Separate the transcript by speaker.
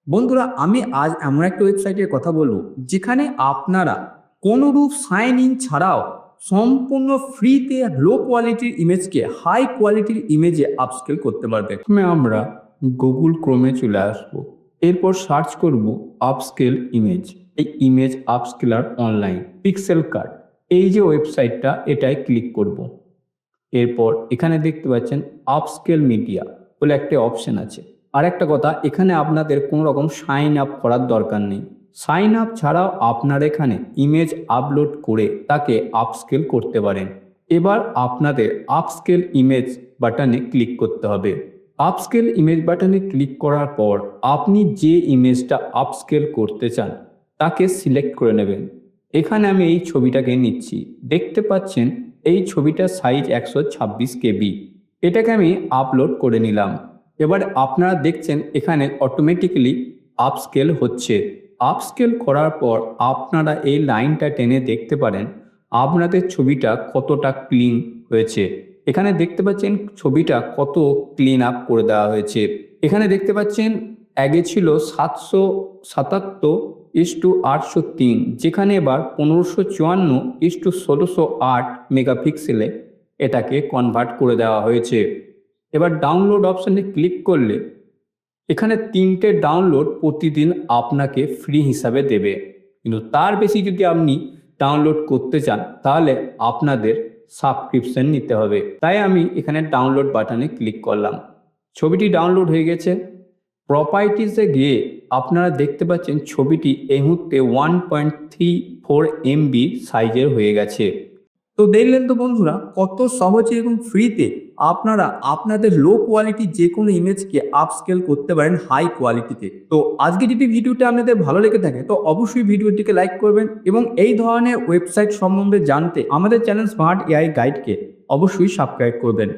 Speaker 1: বন্ধুরা, আমি আজ এমন একটা ওয়েবসাইটের কথা বলবো যেখানে আপনারা কোনোরূপ সাইন ইন ছাড়াও সম্পূর্ণ ফ্রিতে লো কোয়ালিটির ইমেজকে হাই কোয়ালিটির ইমেজে আপস্কেল করতে পারবে। প্রথমে আমরা গুগল ক্রোমে চলে আসবো, এরপর সার্চ করব আপস্কেল ইমেজ। এই ইমেজ আপস্কেলার অনলাইন পিক্সেল কার্ড, এই যে ওয়েবসাইটটা, এটাই ক্লিক করব। এরপর এখানে দেখতে পাচ্ছেন আপস্কেল মিডিয়া বলে একটা অপশন আছে। আর একটা কথা, এখানে আপনাদের কোনো রকম সাইন আপ করার দরকার নেই। সাইন আপ ছাড়াও আপনার এখানে ইমেজ আপলোড করে তাকে আপস্কেল করতে পারেন। এবার আপনাদের আপস্কেল ইমেজ বাটনে ক্লিক করতে হবে। আপস্কেল ইমেজ বাটনে ক্লিক করার পর আপনি যে ইমেজটা আপস্কেল করতে চান তাকে সিলেক্ট করে নেবেন। এখানে আমি এই ছবিটাকে নিচ্ছি, দেখতে পাচ্ছেন এই ছবিটার সাইজ 126 কেবি। এটাকে আমি আপলোড করে নিলাম। এবার আপনারা দেখছেন এখানে অটোমেটিক্যালি আপস্কেল হচ্ছে। আপস্কেল করার পর আপনারা এই লাইনটা টেনে দেখতে পারেন আপনাদের ছবিটা কতটা ক্লিন হয়েছে। এখানে দেখতে পাচ্ছেন ছবিটা কত ক্লিন আপ করে দেওয়া হয়েছে। এখানে দেখতে পাচ্ছেন আগে ছিল 777:803, যেখানে এবার 1554:1608 মেগাপিক্সেলে এটাকে কনভার্ট করে দেওয়া হয়েছে। এবার ডাউনলোড অপশানে ক্লিক করলে এখানে 3টে ডাউনলোড প্রতিদিন আপনাকে ফ্রি হিসাবে দেবে, কিন্তু তার বেশি যদি আপনি ডাউনলোড করতে চান তাহলে আপনাদের সাবস্ক্রিপশন নিতে হবে। তাই আমি এখানে ডাউনলোড বাটনে ক্লিক করলাম। ছবিটি ডাউনলোড হয়ে গেছে। প্রপার্টিসে গিয়ে আপনারা দেখতে পাচ্ছেন ছবিটি এই মুহূর্তে 1.34 MB সাইজের হয়ে গেছে। তো দেখলেন তো বন্ধুরা, কত সহজে এবং ফ্রিতে আপনারা আপনাদের লো কোয়ালিটির যে কোনো ইমেজকে আপস্কেল করতে পারেন হাই কোয়ালিটিতে। তো আজকে যদি ভিডিওটা আপনাদের ভালো লেগে থাকে তো অবশ্যই ভিডিওটিকে লাইক করবেন এবং এই ধরনের ওয়েবসাইট সম্বন্ধে জানতে আমাদের চ্যানেল স্মার্ট এআই গাইডকে অবশ্যই সাবস্ক্রাইব করবেন।